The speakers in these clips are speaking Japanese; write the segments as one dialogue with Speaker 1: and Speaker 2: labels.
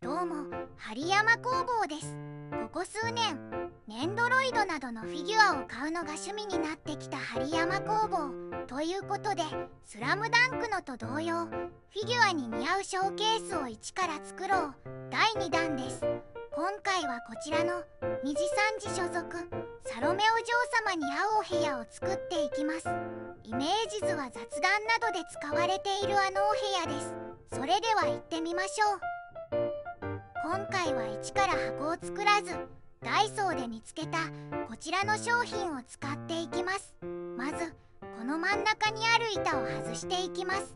Speaker 1: どうも、針山工房です。ここ数年、ネンドロイドなどのフィギュアを買うのが趣味になってきた針山工房。ということで、スラムダンクのと同様、フィギュアに似合うショーケースを一から作ろう。第2弾です。今回はこちらの虹三次所属、サロメお嬢様に合うお部屋を作っていきます。イメージ図は雑談などで使われているあのお部屋です。それでは行ってみましょう。今回は一から箱を作らず、ダイソーで見つけたこちらの商品を使っていきます。まずこの真ん中にある板を外していきます。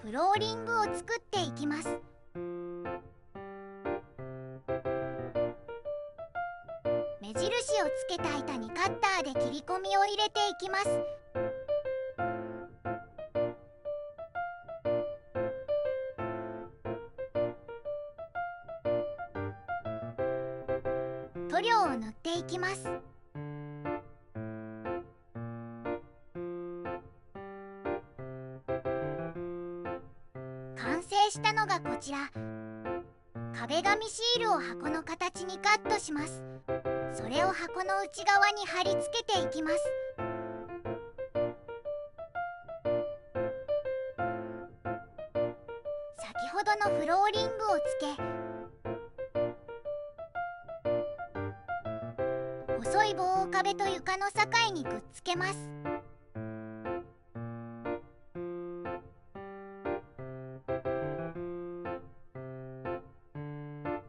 Speaker 1: フローリングを作っていきます。目印をつけた板にカッターで切り込みを入れていきます。塗料を塗っていきます。完成したのがこちら。壁紙シールを箱の形にカットします。それを箱の内側に貼り付けていきます。先ほどのフローリングをつけ、細い棒を壁と床の境にくっつけます。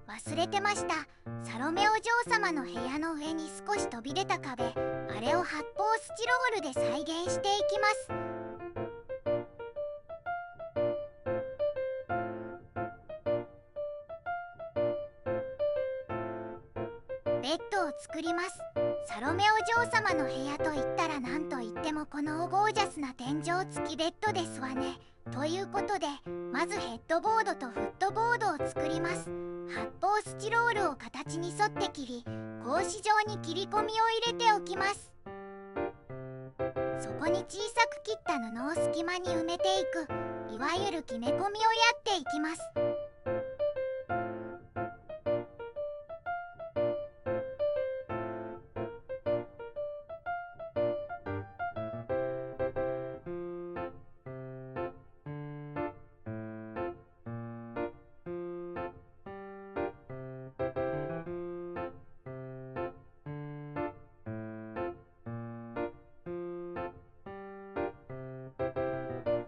Speaker 1: 忘れてました。サロメお嬢様の部屋の上に少し飛び出た壁、あれを発泡スチロールで再現していきます。ベッドを作ります。サロメお嬢様の部屋といったら何といってもこのゴージャスな天井付きベッドですわね。ということで、まずヘッドボードとフットボードを作ります。発泡スチロールを形に沿って切り、格子状に切り込みを入れておきます。そこに小さく切った布を隙間に埋めていく、いわゆる決め込みをやっていきます。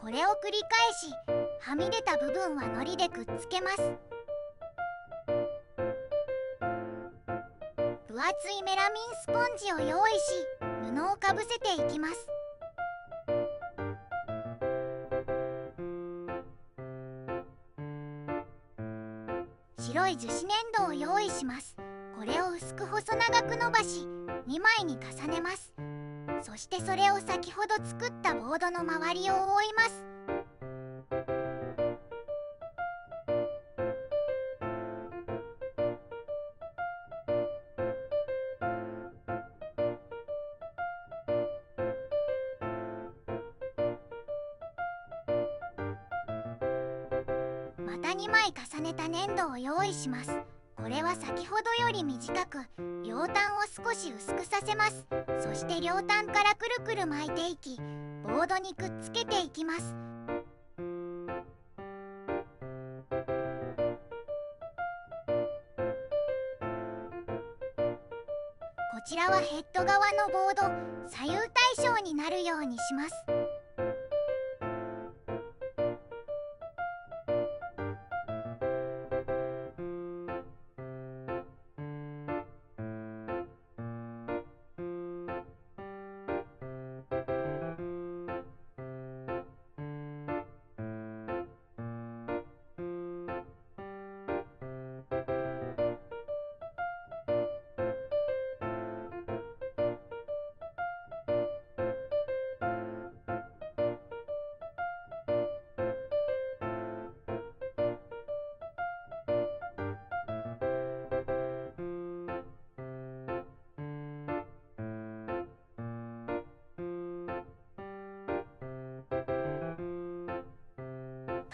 Speaker 1: これを繰り返し、はみ出た部分は糊でくっつけます。分厚いメラミンスポンジを用意し、布をかぶせていきます。白い樹脂粘土を用意します。これを薄く細長く伸ばし、2枚に重ねます。そしてそれを先ほど作ったボードの周りを覆います。また2枚重ねた粘土を用意します。これは先ほどより短く、両端を少し薄くさせます。そして両端からくるくる巻いていき、ボードにくっつけていきます。こちらはヘッド側のボード、左右対称になるようにします。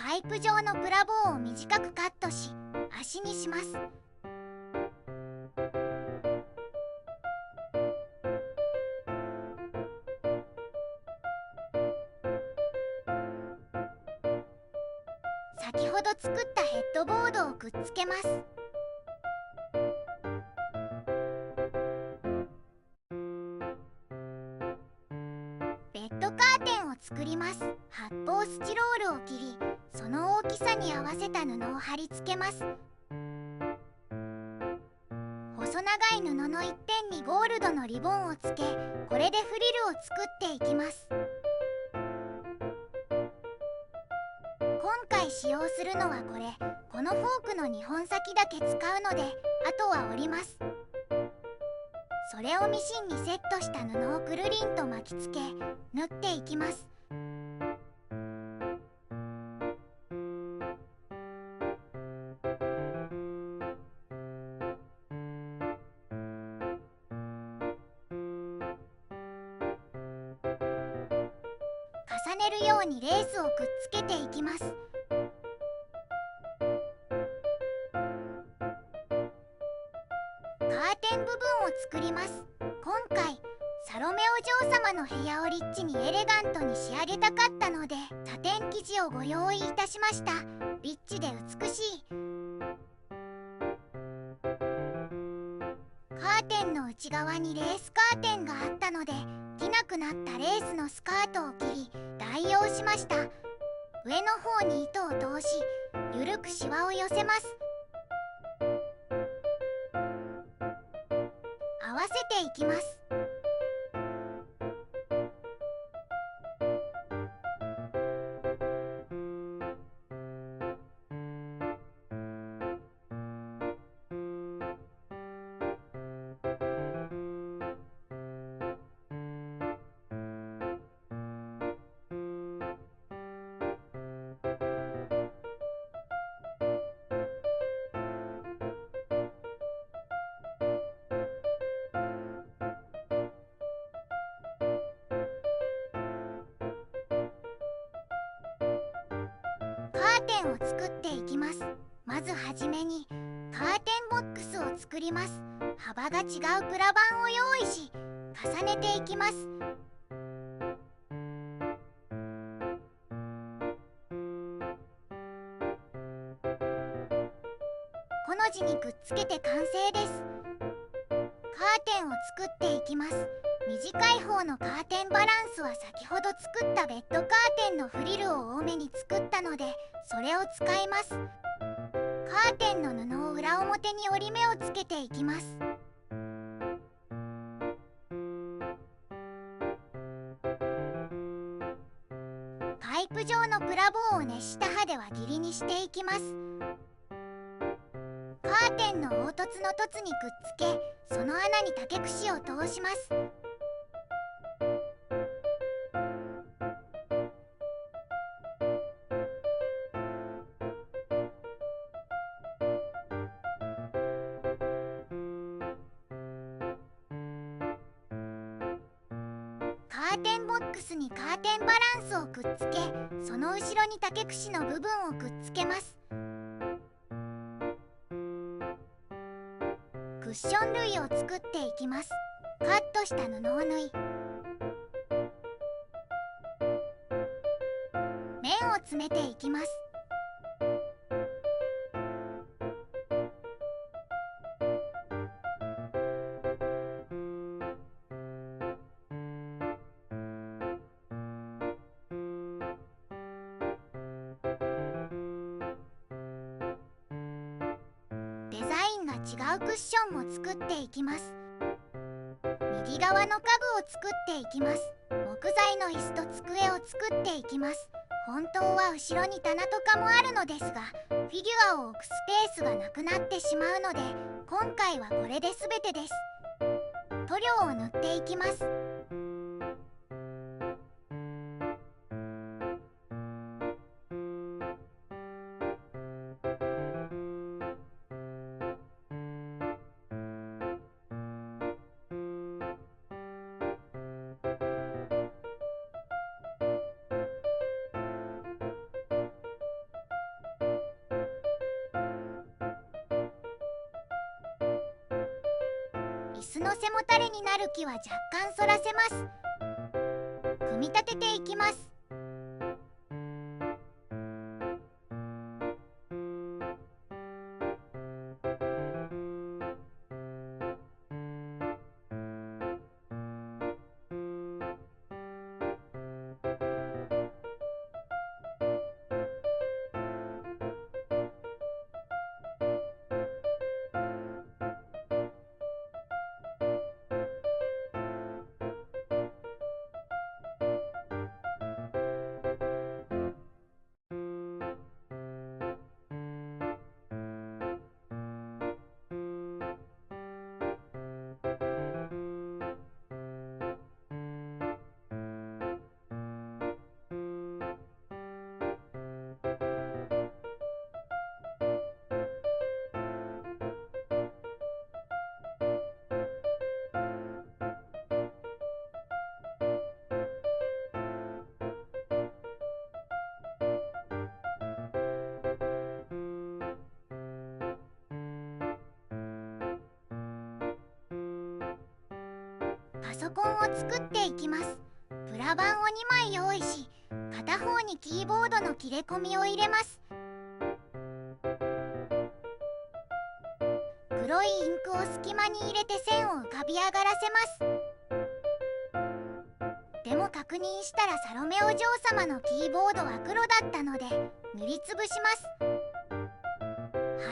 Speaker 1: パイプ状のプラ棒を短くカットし足にします。先ほど作ったヘッドボードをくっつけます。ベッドカーテンを作ります。発泡スチロールを切り、その大きさに合わせた布を貼り付けます。細長い布の一点にゴールドのリボンをつけ、これでフリルを作っていきます。今回使用するのはこのフォークの2本先だけ使うので、あとは折ります。それをミシンにセットした布をくるりんと巻きつけ、縫っていきます。重ねるようにレースをくっつけていきます。カーテン部分を作ります。今回サロメお嬢様の部屋をリッチにエレガントに仕上げたかったので、サテン生地をご用意いたしました。リッチで美しい。カーテンの内側にレースカーテンがあったので、着なくなったレースのスカートを切り代用しました。上の方に糸を通し、ゆるくシワを寄せます。合わせていきます。カーテンを作っていきます。まずはじめにカーテンボックスを作ります。幅が違うプラ板を用意し、重ねていきます。この字にくっつけて完成です。カーテンを作っていきます。短い方のカーテンバランスは先ほど作ったベッドカーテンのフリルを多めに作ったので、それを使います。カーテンの布を裏表に折り目をつけていきます。パイプ状のプラ棒を熱した刃で輪切りにしていきます。カーテンの凹凸の凸にくっつけ、その穴に竹串を通します。カーテンボックスにカーテンバランスをくっつけ、その後ろに竹串の部分をくっつけます。クッション類を作っていきます。カットした布を縫い、面を詰めていきます。デザインが違うクッションも作っていきます。右側の家具を作っていきます。木材の椅子と机を作っていきます。本当は後ろに棚とかもあるのですが、フィギュアを置くスペースがなくなってしまうので、今回はこれで全てです。塗料を塗っていきます。椅子の背もたれになる木は若干反らせます。組み立てていきます。パソコンを作っていきます。プラ板を2枚用意し、片方にキーボードの切れ込みを入れます。黒いインクを隙間に入れて線を浮かび上がらせます。でも確認したらサロメお嬢様のキーボードは黒だったので塗りつぶします。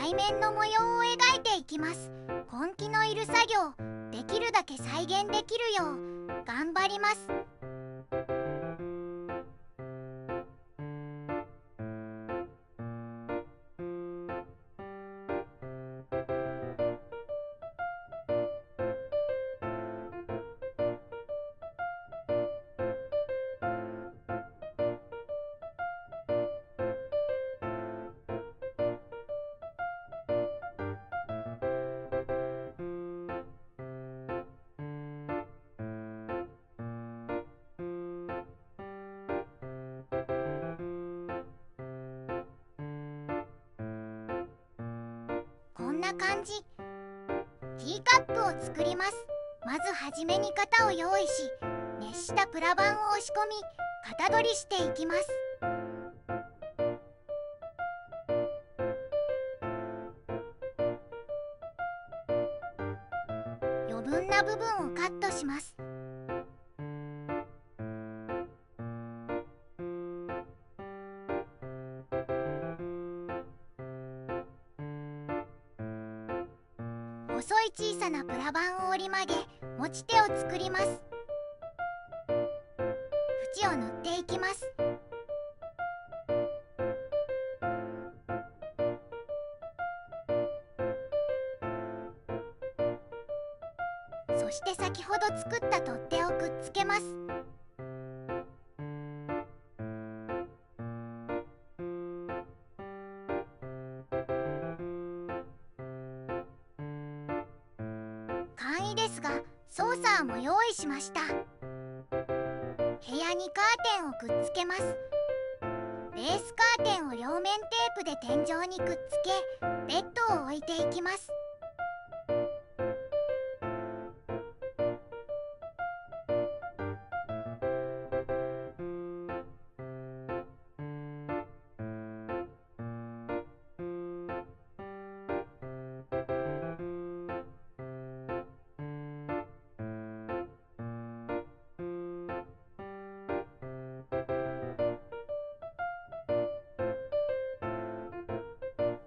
Speaker 1: 背面の模様を描いていきます。根気のいる作業、できるだけ再現できるよう頑張ります。こんな感じ。ティーカップを作ります。まずはじめに型を用意し、熱したプラ板を押し込み型取りしていきます。余分な部分をカットします。細い小さなプラ板を折り曲げ、持ち手を作ります。縁を塗っていきます。そして先ほど作った取っ手をくっつけます。簡易ですがソーサーも用意しました。部屋にカーテンをくっつけます。レースカーテンを両面テープで天井にくっつけ、ベッドを置いていきます。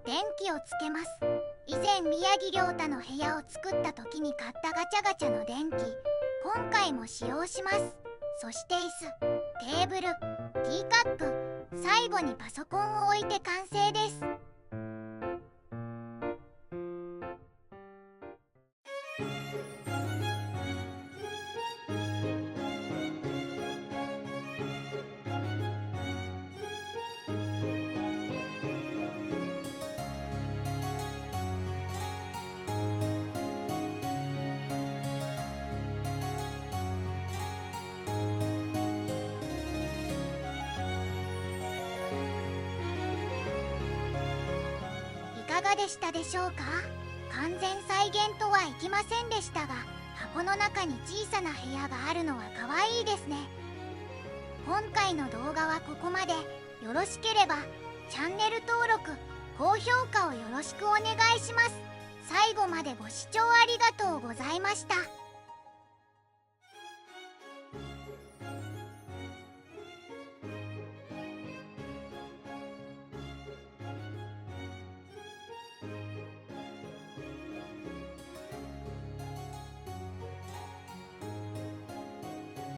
Speaker 1: 電気をつけます。以前宮城亮太の部屋を作った時に買ったガチャガチャの電気、今回も使用します。そして椅子、テーブル、ティーカップ、最後にパソコンを置いて完成です。いかがでしたでしょうか？完全再現とはいきませんでしたが、箱の中に小さな部屋があるのは可愛いですね。今回の動画はここまで。よろしければチャンネル登録、高評価をよろしくお願いします。最後までご視聴ありがとうございました。